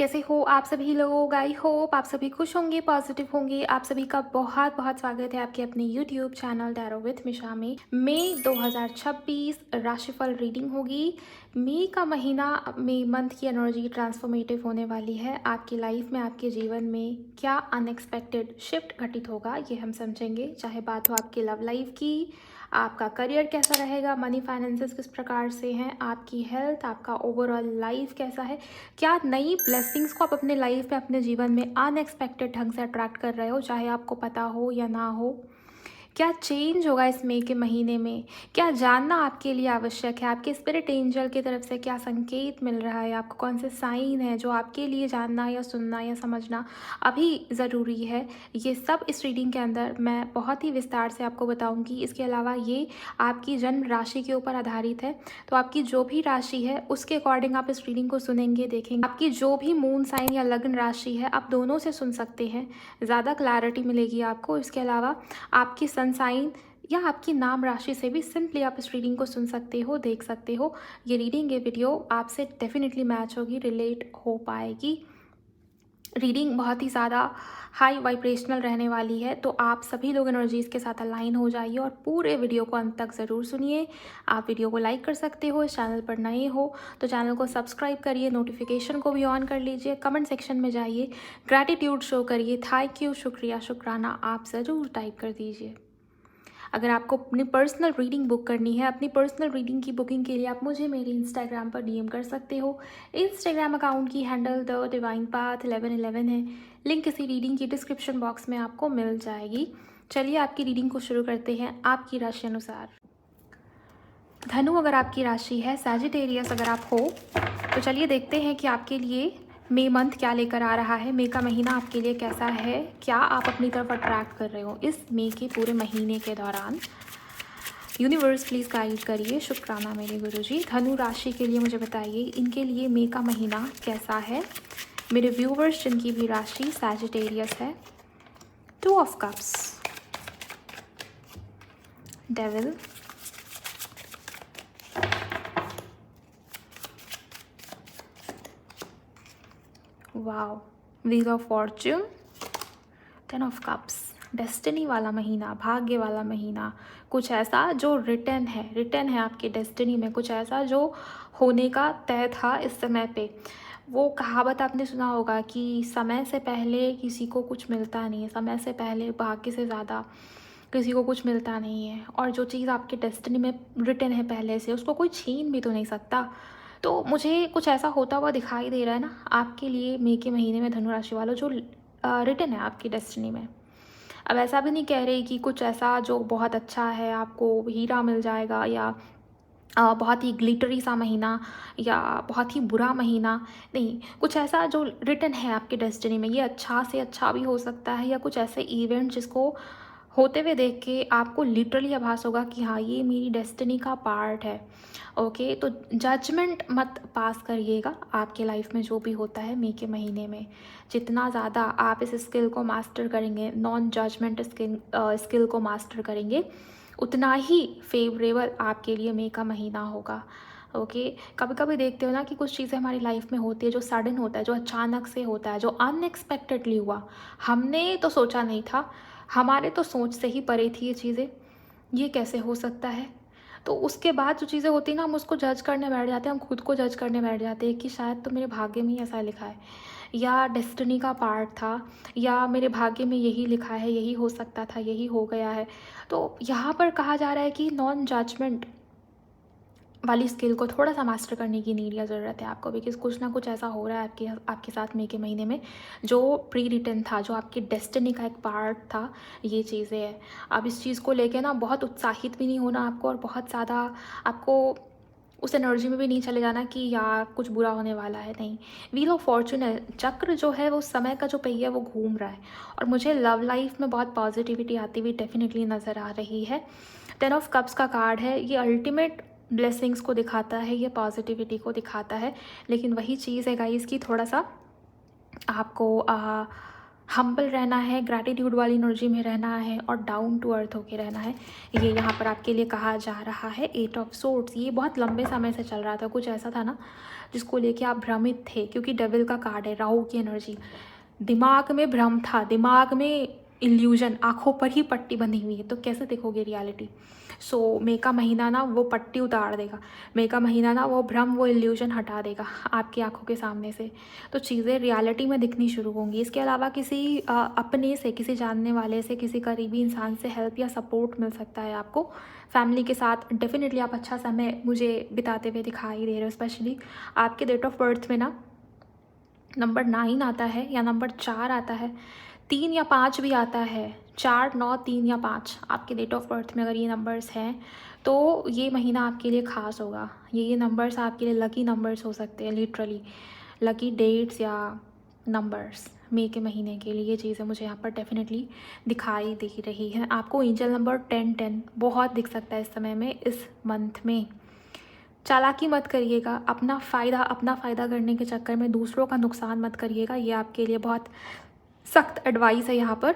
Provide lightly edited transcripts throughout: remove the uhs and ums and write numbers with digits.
कैसे हो आप सभी लोग। आई होप आप सभी खुश होंगे, पॉजिटिव होंगे। आप सभी का बहुत बहुत स्वागत है आपके अपने यूट्यूब चैनल टैरो विथ मिशा में। मई 2026 राशिफल रीडिंग होगी। मई का महीना, मई मंथ की एनर्जी ट्रांसफॉर्मेटिव होने वाली है। आपकी लाइफ में, आपके जीवन में क्या अनएक्सपेक्टेड शिफ्ट घटित होगा ये हम समझेंगे। चाहे बात हो आपकी लव लाइफ की, आपका करियर कैसा रहेगा, मनी फाइनेंसेस किस प्रकार से हैं, आपकी हेल्थ, आपका ओवरऑल लाइफ कैसा है, क्या नई ब्लेसिंग्स को आप अपने लाइफ में, अपने जीवन में अनएक्सपेक्टेड ढंग से अट्रैक्ट कर रहे हो, चाहे आपको पता हो या ना हो। क्या चेंज होगा इस मई के महीने में, क्या जानना आपके लिए आवश्यक है। आपके स्पिरिट एंजल की तरफ से क्या संकेत मिल रहा है आपको, कौन से साइन है जो आपके लिए जानना या सुनना या समझना अभी ज़रूरी है। ये सब इस रीडिंग के अंदर मैं बहुत ही विस्तार से आपको बताऊंगी। इसके अलावा ये आपकी जन्म राशि के ऊपर आधारित है, तो आपकी जो भी राशि है उसके अकॉर्डिंग आप इस रीडिंग को सुनेंगे, देखेंगे। आपकी जो भी मून साइन या लग्न राशि है आप दोनों से सुन सकते हैं, ज़्यादा क्लैरिटी मिलेगी आपको। इसके अलावा आपकी सन साइन या आपकी नाम राशि से भी सिंपली आप इस रीडिंग को सुन सकते हो, देख सकते हो। ये रीडिंग, ये वीडियो आपसे डेफिनेटली मैच होगी, रिलेट हो पाएगी। रीडिंग बहुत ही ज़्यादा हाई वाइब्रेशनल रहने वाली है, तो आप सभी लोग एनर्जीज़ के साथ अलाइन हो जाइए और पूरे वीडियो को अंत तक ज़रूर सुनिए। आप वीडियो को लाइक कर सकते हो, इस चैनल पर नए हो तो चैनल को सब्सक्राइब करिए, नोटिफिकेशन को भी ऑन कर लीजिए, कमेंट सेक्शन में जाइए, ग्रैटिट्यूड शो करिए, थैंक यू, शुक्रिया, शुक्राना आप ज़रूर टाइप कर दीजिए। अगर आपको अपनी पर्सनल रीडिंग बुक करनी है, अपनी पर्सनल रीडिंग की बुकिंग के लिए आप मुझे मेरे इंस्टाग्राम पर डीएम कर सकते हो। इंस्टाग्राम अकाउंट की हैंडल द डिवाइन पाथ 1111 है। लिंक इसी रीडिंग की डिस्क्रिप्शन बॉक्स में आपको मिल जाएगी। चलिए आपकी रीडिंग को शुरू करते हैं आपकी राशि अनुसार। धनु अगर आपकी राशि है, सैजिटेरियस अगर आप हो, तो चलिए देखते हैं कि आपके लिए मई मंथ क्या लेकर आ रहा है। मई का महीना आपके लिए कैसा है, क्या आप अपनी तरफ अट्रैक्ट कर रहे हो इस मई के पूरे महीने के दौरान। यूनिवर्स प्लीज़ गाइड करिए, शुक्राना मेरे गुरुजी। धनु राशि के लिए मुझे बताइए इनके लिए मई का महीना कैसा है। मेरे व्यूवर्स जिनकी भी राशि सैजिटेरियस है, 2 of cups, devil, wow, wheel of Fortune, 10 of cups. Destiny वाला महीना, भाग्य वाला महीना, कुछ ऐसा जो रिटर्न है आपकी डेस्टिनी में, कुछ ऐसा जो होने का तय था इस समय पे। वो कहावत आपने सुना होगा कि समय से पहले किसी को कुछ मिलता नहीं है, समय से पहले भाग्य से ज़्यादा किसी को कुछ मिलता नहीं है। और जो चीज़ आपकी डेस्टिनी में रिटर्न है पहले से, उसको कोई छीन भी तो नहीं सकता। तो मुझे कुछ ऐसा होता हुआ दिखाई दे रहा है ना आपके लिए मई के महीने में, धनु राशि वालों, जो रिटर्न है आपकी डेस्टिनी में। अब ऐसा भी नहीं कह रही कि कुछ ऐसा जो बहुत अच्छा है, आपको हीरा मिल जाएगा, या बहुत ही ग्लिटरी सा महीना, या बहुत ही बुरा महीना नहीं। कुछ ऐसा जो रिटर्न है आपके डेस्टिनी में, ये अच्छा से अच्छा भी हो सकता है, या कुछ ऐसे इवेंट जिसको होते हुए देख के आपको लिटरली आभास होगा कि हाँ ये मेरी डेस्टिनी का पार्ट है। ओके, तो जजमेंट मत पास करिएगा आपके लाइफ में जो भी होता है मई के महीने में। जितना ज़्यादा आप इस स्किल को मास्टर करेंगे, नॉन जजमेंट स्किल को मास्टर करेंगे, उतना ही फेवरेबल आपके लिए मई का महीना होगा। ओके, कभी कभी देखते हो ना कि कुछ चीज़ें हमारी लाइफ में होती है जो सडन होता है, जो अचानक से होता है, जो अनएक्सपेक्टेडली हुआ। हमने तो सोचा नहीं था, हमारे तो सोच से ही परे थी ये चीज़ें, ये कैसे हो सकता है। तो उसके बाद जो चीज़ें होती हैं ना, हम उसको जज करने बैठ जाते हैं, हम खुद को जज करने बैठ जाते हैं कि शायद तो मेरे भाग्य में ही ऐसा लिखा है, या डेस्टिनी का पार्ट था, या मेरे भाग्य में यही लिखा है, यही हो सकता था, यही हो गया है। तो यहाँ पर कहा जा रहा है कि नॉन जजमेंट वाली स्किल को थोड़ा सा मास्टर करने की नीड या ज़रूरत है आपको, बिकॉज कुछ ना कुछ ऐसा हो रहा है आपके साथ मई के महीने में जो प्री रिटन था, जो आपकी डेस्टिनी का एक पार्ट था। ये चीज़ें हैं। अब इस चीज़ को लेके ना बहुत उत्साहित भी नहीं होना आपको, और बहुत ज़्यादा आपको उस एनर्जी में भी नहीं चले जाना कि यार कुछ बुरा होने वाला है, नहीं। व्हील ऑफ फॉर्चून है, चक्र जो है वो समय का जो पहिया है वो घूम रहा है, और मुझे लव लाइफ में बहुत पॉजिटिविटी आती हुई डेफिनेटली नज़र आ रही है। 10 ऑफ कप्स का कार्ड है, ये अल्टीमेट ब्लेसिंग्स को दिखाता है, ये पॉजिटिविटी को दिखाता है। लेकिन वही चीज़ है गाइस कि थोड़ा सा आपको हम्बल रहना है, ग्रैटिट्यूड वाली एनर्जी में रहना है और डाउन टू अर्थ होके रहना है, ये यहाँ पर आपके लिए कहा जा रहा है। 8 ऑफ सोर्ड्स, ये बहुत लंबे समय से चल रहा था, कुछ ऐसा था ना जिसको लेके आप भ्रमित थे, क्योंकि डेविल का कार्ड है, राहु की एनर्जी। दिमाग में भ्रम था, दिमाग में इल्यूजन, आंखों पर ही पट्टी बंधी हुई है, तो कैसे देखोगे रियलिटी। सो मई का महीना ना वो पट्टी उतार देगा, मई का महीना ना वो भ्रम, वो इल्यूजन हटा देगा आपकी आंखों के सामने से, तो चीज़ें रियलिटी में दिखनी शुरू होंगी। इसके अलावा किसी अपने से, किसी जानने वाले से, किसी करीबी इंसान से हेल्प या सपोर्ट मिल सकता है आपको। फैमिली के साथ डेफिनेटली आप अच्छा समय मुझे बिताते हुए दिखाई दे रहे हो। स्पेशली आपके डेट ऑफ बर्थ में ना नंबर 9 आता है या नंबर 4 आता है, 3 या 5 भी आता है, 4, 9, 3 या 5 आपके डेट ऑफ बर्थ में अगर ये नंबर्स हैं तो ये महीना आपके लिए ख़ास होगा। ये नंबर्स आपके लिए लकी नंबर्स हो सकते हैं, लिटरली लकी डेट्स या नंबर्स मई के महीने के लिए। ये चीज़ें मुझे यहाँ पर डेफिनेटली दिखाई दे रही हैं। आपको एंजल नंबर 10 बहुत दिख सकता है इस समय में, इस मंथ में। चालाकी मत करिएगा, अपना फ़ायदा करने के चक्कर में दूसरों का नुकसान मत करिएगा, ये आपके लिए बहुत सख्त एडवाइस है यहाँ पर।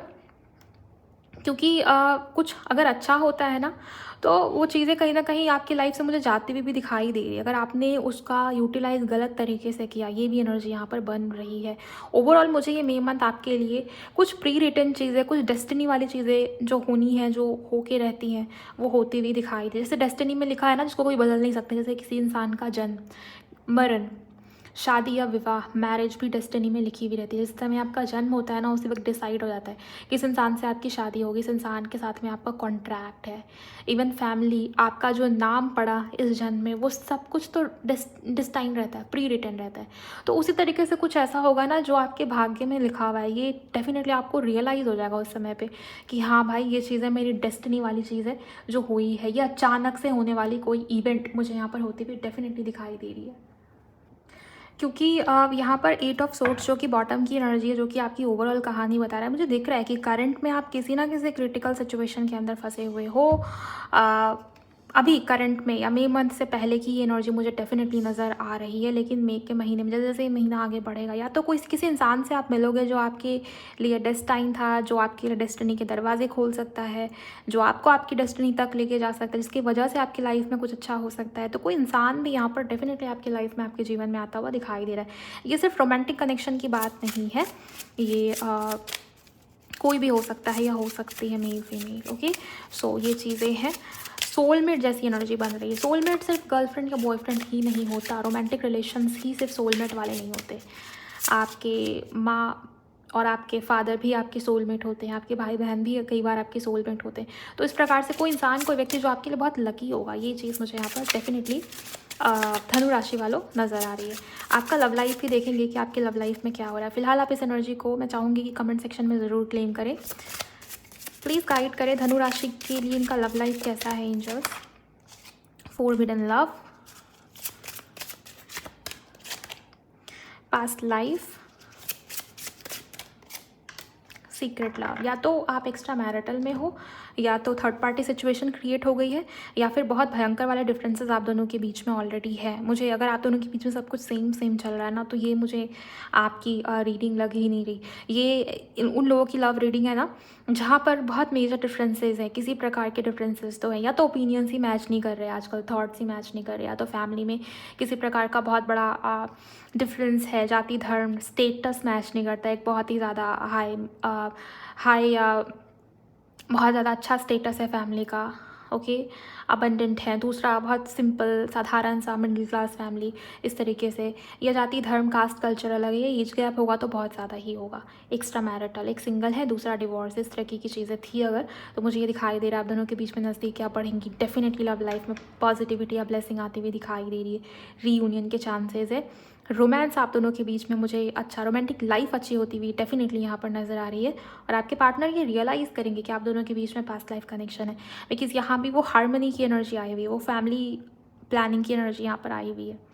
क्योंकि कुछ अगर अच्छा होता है ना तो वो चीज़ें कहीं ना कहीं आपकी लाइफ से मुझे जाती हुई भी दिखाई दे रही है, अगर आपने उसका यूटिलाइज गलत तरीके से किया, ये भी एनर्जी यहाँ पर बन रही है। ओवरऑल मुझे ये मई मंथ आपके लिए कुछ प्री रिटन चीज़ें, कुछ डेस्टिनी वाली चीज़ें जो होनी है, जो होके रहती हैं, वो होती हुई दिखाई दे। जैसे डेस्टिनी में लिखा है ना, जिसको कोई बदल नहीं सकते, जैसे किसी इंसान का जन्म, मरण, शादी या विवाह, मैरिज भी डेस्टिनी में लिखी हुई रहती है। जिस समय आपका जन्म होता है ना, उसी वक्त डिसाइड हो जाता है किस इंसान से आपकी शादी होगी, इस इंसान के साथ में आपका कॉन्ट्रैक्ट है। इवन फैमिली, आपका जो नाम पड़ा इस जन्म में, वो सब कुछ तो डिस्टाइन रहता है, प्री रिटन रहता है। तो उसी तरीके से कुछ ऐसा होगा ना जो आपके भाग्य में लिखा हुआ है, ये डेफिनेटली आपको रियलाइज़ हो जाएगा उस समय पे कि हाँ भाई, ये चीज़ें मेरी डेस्टिनी वाली चीज़ है जो हुई है। ये अचानक से होने वाली कोई इवेंट मुझे यहाँ पर होती हुई डेफिनेटली दिखाई दे रही है। क्योंकि यहाँ पर 8 ऑफ सोर्ड्स जो कि बॉटम की एनर्जी है, जो कि आपकी ओवरऑल कहानी बता रहा है, मुझे दिख रहा है कि करंट में आप किसी ना किसी क्रिटिकल सिचुएशन के अंदर फंसे हुए हो। अभी करंट में या मई मंथ से पहले की ये एनर्जी मुझे डेफिनेटली नज़र आ रही है। लेकिन मई के महीने में जैसे जैसे ये महीना आगे बढ़ेगा, या तो कोई किसी इंसान से आप मिलोगे जो आपके लिए डेस्टाइन था, जो आपके लिए डेस्टिनी के दरवाजे खोल सकता है, जो आपको आपकी डेस्टिनी तक लेके जा सकता है, जिसकी वजह से आपकी लाइफ में कुछ अच्छा हो सकता है। तो कोई इंसान भी यहाँ पर डेफिनेटली आपकी लाइफ में, आपके जीवन में आता हुआ दिखाई दे रहा है। ये सिर्फ रोमांटिक कनेक्शन की बात नहीं है, ये कोई भी हो सकता है या हो सकती है मेल फीमेल। ओके, सो ये चीज़ें हैं। सोलमेट जैसी एनर्जी बन रही है। सोलमेट सिर्फ गर्लफ्रेंड या बॉयफ्रेंड ही नहीं होता, रोमांटिक रिलेशंस ही सिर्फ सोलमेट वाले नहीं होते। आपके माँ और आपके फादर भी आपके सोलमेट होते हैं, आपके भाई बहन भी कई बार आपके सोलमेट होते हैं। तो इस प्रकार से कोई इंसान, कोई व्यक्ति जो आपके लिए बहुत लकी होगा, ये चीज़ मुझे यहाँ पर डेफिनेटली धनु राशि वालों नज़र आ रही है। आपका लव लाइफ भी देखेंगे कि आपके लव लाइफ में क्या हो रहा है। फिलहाल आप इस एनर्जी को, मैं चाहूँगी कि कमेंट सेक्शन में ज़रूर क्लेम करें, प्लीज़ गाइड करें धनु राशि के लिए इनका लव लाइफ कैसा है angels. Forbidden love, past life, secret love. या तो आप एक्स्ट्रा मैरिटल में हो, या तो थर्ड पार्टी सिचुएशन क्रिएट हो गई है, या फिर बहुत भयंकर वाले डिफरेंसेस आप दोनों के बीच में ऑलरेडी है। मुझे अगर आप दोनों के बीच में सब कुछ सेम चल रहा है ना, तो ये मुझे आपकी रीडिंग लग ही नहीं रही। ये उन लोगों की लव रीडिंग है ना जहाँ पर बहुत मेजर डिफरेंसेस हैं, किसी प्रकार के डिफरेंसेस तो हैं, या तो ओपिनियंस ही मैच नहीं कर रहे आजकल, थॉट्स ही मैच नहीं कर रहे, या तो फैमिली में किसी प्रकार का बहुत बड़ा डिफरेंस है, जाति धर्म स्टेटस मैच नहीं करता, एक बहुत ही ज़्यादा हाई या बहुत ज़्यादा अच्छा स्टेटस है फैमिली का, ओके, अबंडेंट है। दूसरा बहुत सिंपल साधारण सा मिडिल क्लास फैमिली, इस तरीके से। या जाति धर्म कास्ट कल्चर अलग है, एज गैप होगा तो बहुत ज़्यादा ही होगा। एक्स्ट्रा मैरिटल, एक सिंगल है, दूसरा डिवोर्स, इस तरह की चीज़ें थी अगर, तो मुझे ये दिखाई दे रहा है आप दोनों के बीच में नज़दीकियाँ बढ़ेंगी। डेफिनेटली लव लाइफ में पॉजिटिविटी या ब्लेसिंग आती हुई दिखाई दे रही है। रीयूनियन के चांसेस है। रोमांस आप दोनों के बीच में मुझे अच्छा, रोमांटिक लाइफ अच्छी होती हुई डेफिनेटली यहाँ पर नज़र आ रही है। और आपके पार्टनर ये रियलाइज़ करेंगे कि आप दोनों के बीच में पास्ट लाइफ कनेक्शन है, बिकॉज़ यहाँ भी वो हार्मनी की एनर्जी आई हुई है, वो फैमिली प्लानिंग की एनर्जी यहाँ पर आई हुई है।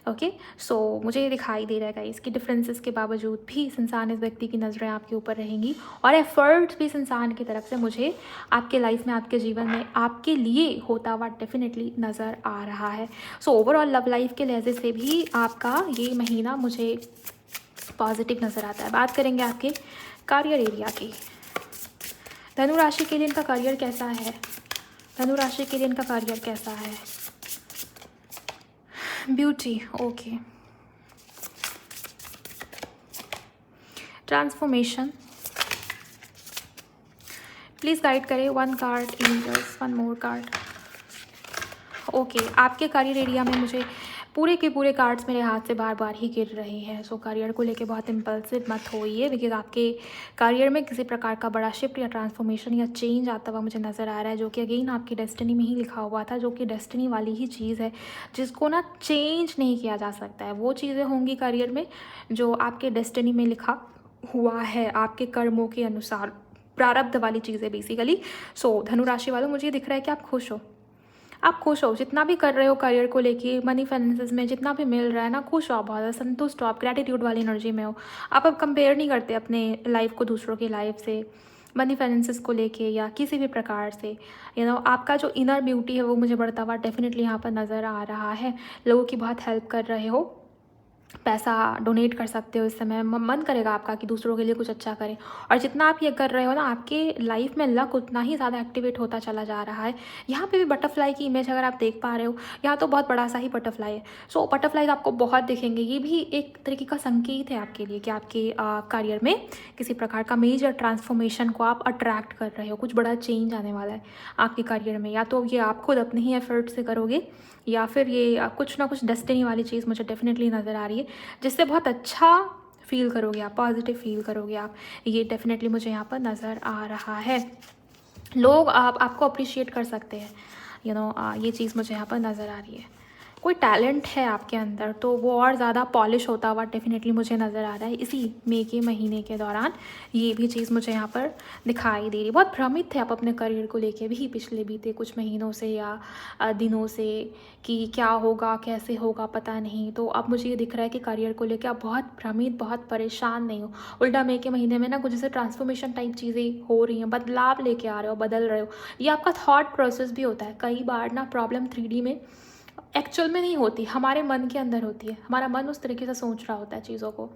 ओके, सो मुझे ये दिखाई दे रहा है गाइस कि डिफरेंसेस के बावजूद भी इस इंसान, इस व्यक्ति की नज़रें आपके ऊपर रहेंगी, और एफर्ट्स भी इस इंसान की तरफ से मुझे आपके लाइफ में, आपके जीवन में आपके लिए होता हुआ डेफिनेटली नज़र आ रहा है। सो ओवरऑल लव लाइफ के लिहाज से भी आपका ये महीना मुझे पॉजिटिव नज़र आता है। बात करेंगे आपके करियर एरिया की। धनु राशि के लिए इनका करियर कैसा है? धनु राशि के लिए इनका करियर कैसा है? Beauty, okay. Transformation, please guide करें। 1 कार्ड एंजल्स, 1 मोर कार्ड। ओके, आपके करियर एरिया में मुझे पूरे के पूरे कार्ड्स मेरे हाथ से बार बार ही गिर रहे हैं। सो करियर को लेके बहुत इम्पल्सिव मत होइए, बिकॉज आपके करियर में किसी प्रकार का बड़ा शिफ्ट या ट्रांसफॉर्मेशन या चेंज आता हुआ मुझे नज़र आ रहा है, जो कि अगेन आपकी डेस्टिनी में ही लिखा हुआ था, जो कि डेस्टिनी वाली ही चीज़ है जिसको ना चेंज नहीं किया जा सकता है। वो चीज़ें होंगी करियर में जो आपके डेस्टिनी में लिखा हुआ है, आपके कर्मों के अनुसार, प्रारब्ध वाली चीज़ें बेसिकली। सो धनु राशि वालों, मुझे दिख रहा है कि आप खुश हो। आप खुश हो जितना भी कर रहे हो करियर को लेके, मनी फाइनेंसेस में जितना भी मिल रहा है ना, खुश हो, बहुत ज़्यादा संतुष्ट हो, आप ग्रैटिट्यूड वाली एनर्जी में हो। आप अब कंपेयर नहीं करते अपने लाइफ को दूसरों की लाइफ से, मनी फाइनेंसेस को लेके या किसी भी प्रकार से। आपका जो इनर ब्यूटी है वो मुझे बढ़ता हुआ डेफिनेटली यहाँ पर नज़र आ रहा है। लोगों की बहुत हेल्प कर रहे हो, पैसा डोनेट कर सकते हो इस समय। मन करेगा आपका कि दूसरों के लिए कुछ अच्छा करें, और जितना आप ये कर रहे हो ना, आपके लाइफ में लक उतना ही ज़्यादा एक्टिवेट होता चला जा रहा है। यहाँ पे भी बटरफ्लाई की इमेज अगर आप देख पा रहे हो, यहाँ तो बहुत बड़ा सा ही बटरफ्लाई है। सो बटरफ्लाईज आपको बहुत दिखेंगे। ये भी एक तरीके का संकेत है आपके लिए कि आपके करियर में किसी प्रकार का मेजर ट्रांसफॉर्मेशन को आप अट्रैक्ट कर रहे हो। कुछ बड़ा चेंज आने वाला है आपके करियर में, या तो ये आप खुद अपने ही एफर्ट से करोगे, या फिर ये कुछ ना कुछ डेस्टिनी वाली चीज़ मुझे डेफिनेटली नज़र आ रही है, जिससे बहुत अच्छा फील करोगे आप, पॉजिटिव फील करोगे आप। ये डेफिनेटली मुझे यहाँ पर नज़र आ रहा है। लोग आपको अप्रिशिएट कर सकते हैं, ये चीज़ मुझे यहाँ पर नज़र आ रही है। कोई टैलेंट है आपके अंदर तो वो और ज़्यादा पॉलिश होता हुआ डेफिनेटली मुझे नज़र आ रहा है इसी मई के महीने के दौरान। ये भी चीज़ मुझे यहाँ पर दिखाई दे रही है। बहुत भ्रमित थे आप अपने करियर को लेके भी पिछले बीते कुछ महीनों से या दिनों से, कि क्या होगा कैसे होगा पता नहीं। तो अब मुझे ये दिख रहा है कि करियर को लेके आप बहुत भ्रमित, बहुत परेशान नहीं हो। उल्टा मई के महीने में ना कुछ जैसे ट्रांसफॉर्मेशन टाइप चीज़ें हो रही हैं, बदलाव लेके आ रहे हो, बदल रहे हो। ये आपका थॉट प्रोसेस भी होता है। कई बार ना प्रॉब्लम 3D में एक्चुअल में नहीं होती, हमारे मन के अंदर होती है। हमारा मन उस तरीके से सोच रहा होता है चीज़ों को,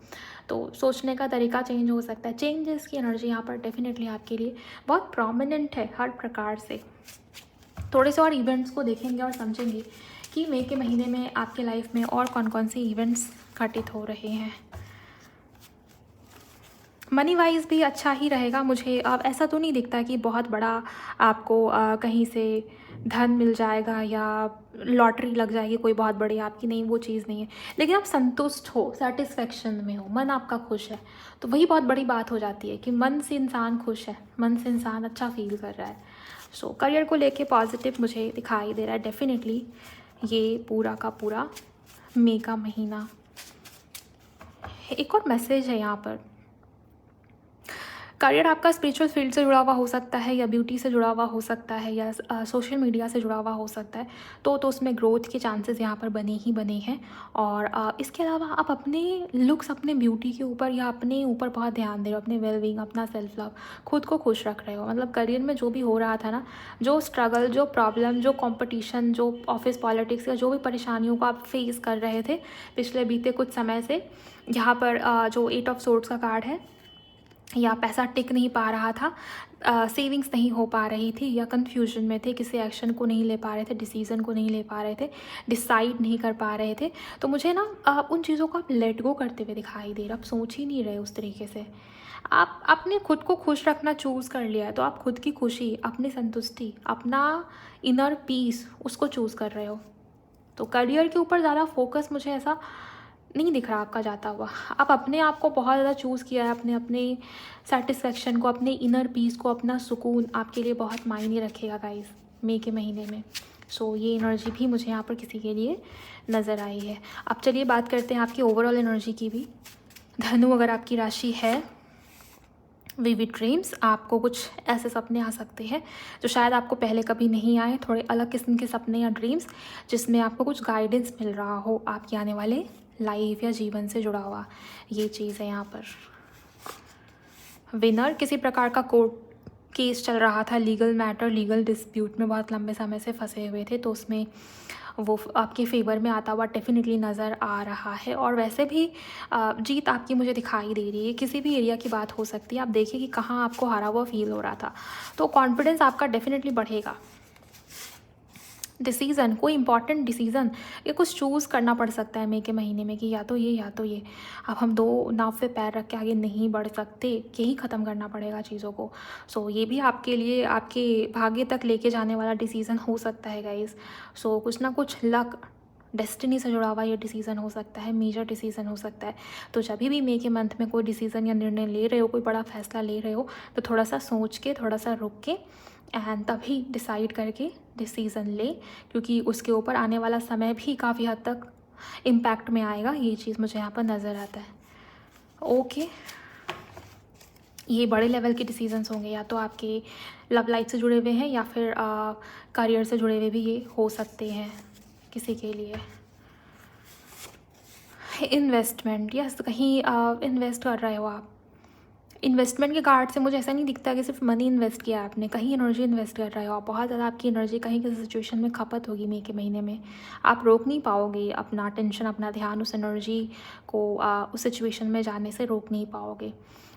तो सोचने का तरीका चेंज हो सकता है। चेंजेस की एनर्जी यहाँ पर डेफिनेटली आपके लिए बहुत प्रोमिनेंट है हर प्रकार से। थोड़े से और इवेंट्स को देखेंगे और समझेंगे कि मई के महीने में आपके लाइफ में और कौन कौन से इवेंट्स घटित हो रहे हैं। मनी वाइज भी अच्छा ही रहेगा मुझे। अब ऐसा तो नहीं दिखता कि बहुत बड़ा आपको कहीं से धन मिल जाएगा या लॉटरी लग जाएगी कोई बहुत बड़ी आपकी, नहीं, वो चीज़ नहीं है। लेकिन आप संतुष्ट हो, सेटिस्फेक्शन में हो, मन आपका खुश है, तो वही बहुत बड़ी बात हो जाती है कि मन से इंसान खुश है, मन से इंसान अच्छा फील कर रहा है। सो करियर को लेके पॉजिटिव मुझे दिखाई दे रहा है डेफिनेटली ये पूरा का पूरा मई का महीना। एक और मैसेज है यहाँ पर, करियर आपका स्पिरिचुअल फील्ड से जुड़ा हुआ हो सकता है, या ब्यूटी से जुड़ा हुआ हो सकता है, या सोशल मीडिया से जुड़ा हुआ हो सकता है, तो उसमें ग्रोथ के चांसेस यहाँ पर बने ही बने हैं। और इसके अलावा आप अपने लुक्स, अपने ब्यूटी के ऊपर या अपने ऊपर बहुत ध्यान दे रहे हो, अपने वेलबींग, अपना सेल्फ लव, खुद को खुश रख रहे हो। मतलब करियर में जो भी हो रहा था ना, जो स्ट्रगल, जो प्रॉब्लम, जो कॉम्पिटिशन, जो ऑफिस पॉलिटिक्स या जो भी परेशानियों को आप फेस कर रहे थे पिछले बीते कुछ समय से, यहाँ पर जो 8 ऑफ सोर्ड्स का कार्ड है, या पैसा टिक नहीं पा रहा था, सेविंग्स नहीं हो पा रही थी, या कन्फ्यूजन में थे, किसी एक्शन को नहीं ले पा रहे थे, डिसीज़न को नहीं ले पा रहे थे, डिसाइड नहीं कर पा रहे थे, तो मुझे ना उन चीज़ों को आप लेट गो करते हुए दिखाई दे रहा। आप सोच ही नहीं रहे उस तरीके से। आप अपने खुद को खुश रखना चूज़ कर लिया है, तो आप खुद की खुशी, अपनी संतुष्टि, अपना इनर पीस, उसको चूज़ कर रहे हो। तो करियर के ऊपर ज़्यादा फोकस मुझे ऐसा नहीं दिख रहा आपका जाता हुआ। आप अपने आप को बहुत ज़्यादा चूज़ किया है, अपने सेटिस्फेक्शन को, अपने इनर पीस को, अपना सुकून आपके लिए बहुत मायने रखेगा गाइस मई के महीने में। सो ये एनर्जी भी मुझे यहाँ पर किसी के लिए नज़र आई है। अब चलिए बात करते हैं आपकी ओवरऑल एनर्जी की भी। धनु अगर आपकी राशि है, विविड ड्रीम्स, आपको कुछ ऐसे सपने आ सकते हैं जो शायद आपको पहले कभी नहीं आए, थोड़े अलग किस्म के सपने या ड्रीम्स, जिसमें आपको कुछ गाइडेंस मिल रहा हो आपके आने वाले लाइफ या जीवन से जुड़ा हुआ। ये चीज़ है यहाँ पर। विनर, किसी प्रकार का कोर्ट केस चल रहा था, लीगल मैटर, लीगल डिस्प्यूट में बहुत लंबे समय से फंसे हुए थे, तो उसमें वो आपके फेवर में आता हुआ डेफिनेटली नज़र आ रहा है। और वैसे भी जीत आपकी मुझे दिखाई दे रही है। किसी भी एरिया की बात हो सकती है, आप देखिए कि कहाँ आपको हारा हुआ फील हो रहा था, तो कॉन्फिडेंस आपका डेफिनेटली बढ़ेगा। डिसीज़न, कोई इंपॉर्टेंट डिसीज़न या कुछ चूज़ करना पड़ सकता है मई के महीने में कि या तो ये या तो ये। अब हम दो नाव पे पैर रख के आगे नहीं बढ़ सकते, यही ख़त्म करना पड़ेगा चीज़ों को। सो ये भी आपके लिए आपके भाग्य तक लेके जाने वाला डिसीज़न हो सकता है गाइज़। सो कुछ ना कुछ लक, डेस्टिनी से जुड़ा हुआ ये डिसीज़न हो सकता है, मेजर डिसीज़न हो सकता है। तो जब भी मई के मंथ में कोई डिसीज़न या निर्णय ले रहे हो, कोई बड़ा फैसला ले रहे हो, तो थोड़ा सा सोच के, थोड़ा सा रुक के एंड तभी डिसाइड करके डिसीज़न ले, क्योंकि उसके ऊपर आने वाला समय भी काफ़ी हद तक इम्पैक्ट में आएगा। ये चीज़ मुझे यहाँ पर नज़र आता है। ओके, ये बड़े लेवल के डिसीजंस होंगे, या तो आपके लव लाइफ से जुड़े हुए हैं या फिर करियर से जुड़े हुए भी ये हो सकते हैं किसी के लिए। इन्वेस्टमेंट, यस, कहीं इन्वेस्ट कर रहे हो आप। इन्वेस्टमेंट के कार्ड से मुझे ऐसा नहीं दिखता कि सिर्फ मनी इन्वेस्ट किया आपने, कहीं एनर्जी इन्वेस्ट कर रहे हो आप। बहुत ज़्यादा आपकी एनर्जी कहीं किसी सिचुएशन में खपत होगी मई के महीने में। आप रोक नहीं पाओगे अपना टेंशन, अपना ध्यान उस एनर्जी को उस सिचुएशन में जाने से रोक नहीं पाओगे।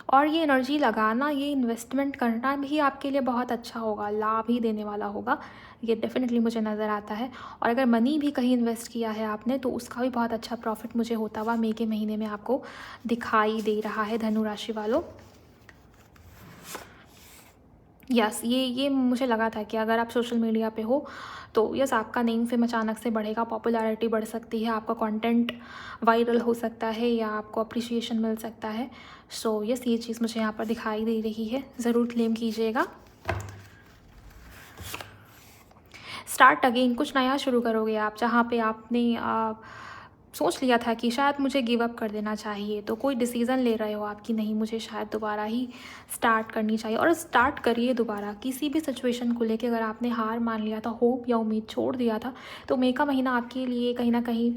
और ये एनर्जी लगाना, ये इन्वेस्टमेंट करना भी आपके लिए बहुत अच्छा होगा, लाभ ही देने वाला होगा, ये डेफिनेटली मुझे नज़र आता है। और अगर मनी भी कहीं इन्वेस्ट किया है आपने, तो उसका भी बहुत अच्छा प्रॉफिट मुझे होता हुआ मई के महीने में आपको दिखाई दे रहा है धनु राशि वालों। यस, ये मुझे लगा था कि अगर आप सोशल मीडिया पे हो तो यस, आपका नेम फेम अचानक से बढ़ेगा, पॉपुलैरिटी बढ़ सकती है, आपका कंटेंट वायरल हो सकता है या आपको अप्रिसिएशन मिल सकता है। सो यस, ये चीज़ मुझे यहाँ पर दिखाई दे रही है, ज़रूर क्लेम कीजिएगा। स्टार्ट अगेन, कुछ नया शुरू करोगे आप, जहाँ पे आपने सोच लिया था कि शायद मुझे गिव अप कर देना चाहिए, तो कोई डिसीज़न ले रहे हो आप कि नहीं, मुझे शायद दोबारा ही स्टार्ट करनी चाहिए। और स्टार्ट करिए दोबारा किसी भी सिचुएशन को लेके। अगर आपने हार मान लिया था, होप या उम्मीद छोड़ दिया था, तो मई का महीना आपके लिए कहीं ना कहीं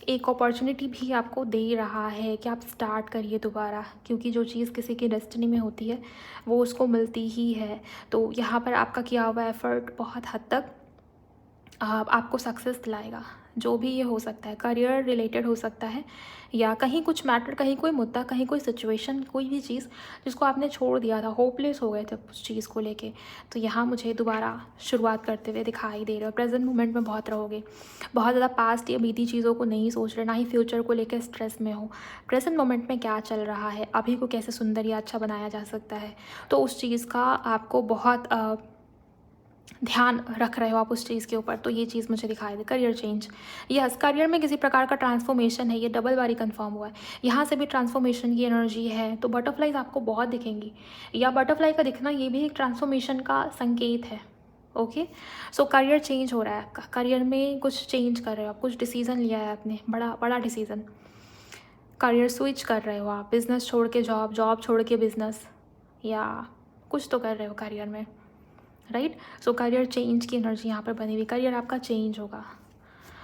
एक अपॉर्चुनिटी भी आपको दे रहा है कि आप स्टार्ट करिए दोबारा, क्योंकि जो चीज़ किसी की डेस्टिनी में होती है वो उसको मिलती ही है। तो यहाँ पर आपका किया हुआ एफर्ट बहुत हद तक आपको सक्सेस दिलाएगा। जो भी ये हो सकता है, करियर रिलेटेड हो सकता है, या कहीं कुछ मैटर, कहीं कोई मुद्दा, कहीं कोई सिचुएशन, कोई भी चीज़ जिसको आपने छोड़ दिया था, होपलेस हो गए थे उस चीज़ को लेके, तो यहाँ मुझे दोबारा शुरुआत करते हुए दिखाई दे रहे हो। प्रेजेंट मोमेंट में बहुत रहोगे, बहुत ज़्यादा पास्ट या बीती चीज़ों को नहीं सोच रहे, ना ही फ्यूचर को लेकर स्ट्रेस में हो। प्रेजेंट मोमेंट में क्या चल रहा है, अभी को कैसे सुंदर या अच्छा बनाया जा सकता है, तो उस चीज़ का आपको बहुत ध्यान रख रहे हो आप उस चीज़ के ऊपर। तो ये चीज़ मुझे दिखाई दे। करियर चेंज, यस, करियर में किसी प्रकार का ट्रांसफॉर्मेशन है, ये डबल बारी कंफर्म हुआ है। यहाँ से भी ट्रांसफॉर्मेशन की एनर्जी है, तो बटरफ्लाइज आपको बहुत दिखेंगी, या बटरफ्लाई का दिखना ये भी एक ट्रांसफॉर्मेशन का संकेत है। ओके, सो करियर चेंज हो रहा है आपका, करियर में कुछ चेंज कर रहे हो आप, कुछ डिसीज़न लिया है आपने, बड़ा बड़ा डिसीज़न। करियर स्विच कर रहे हो आप, बिज़नेस छोड़ के जॉब, जॉब छोड़ के बिज़नेस, या कुछ तो कर रहे हो करियर में, राइट। सो करियर चेंज की एनर्जी यहाँ पर बनी हुई, करियर आपका चेंज होगा।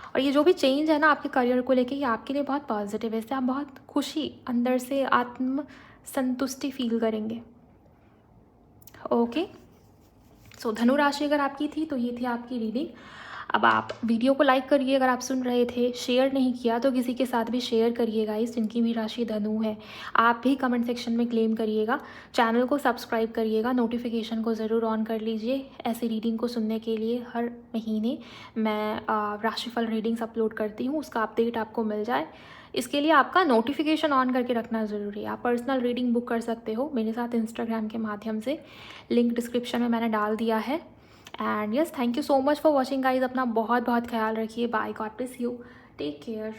और ये जो भी चेंज है ना आपके करियर को लेके, ये आपके लिए बहुत पॉजिटिव है। इससे आप बहुत खुशी, अंदर से आत्म संतुष्टि फील करेंगे। ओके, सो धनु राशि अगर आपकी थी तो ये थी आपकी रीडिंग। अब आप वीडियो को लाइक करिए, अगर आप सुन रहे थे, शेयर नहीं किया तो किसी के साथ भी शेयर करिएगा। इस जिनकी भी राशि धनु है, आप भी कमेंट सेक्शन में क्लेम करिएगा। चैनल को सब्सक्राइब करिएगा, नोटिफिकेशन को ज़रूर ऑन कर लीजिए। ऐसी रीडिंग को सुनने के लिए हर महीने मैं राशिफल रीडिंग्स अपलोड करती हूँ, उसका अपडेट आपको मिल जाए। इसके लिए आपका नोटिफिकेशन ऑन करके रखना ज़रूरी है। आप पर्सनल रीडिंग बुक कर सकते हो मेरे साथ इंस्टाग्राम के माध्यम से, लिंक डिस्क्रिप्शन में मैंने डाल दिया है। And yes, thank you so much for watching guys. अपना बहुत बहुत ख्याल रखिए। Bye, god bless you, take care.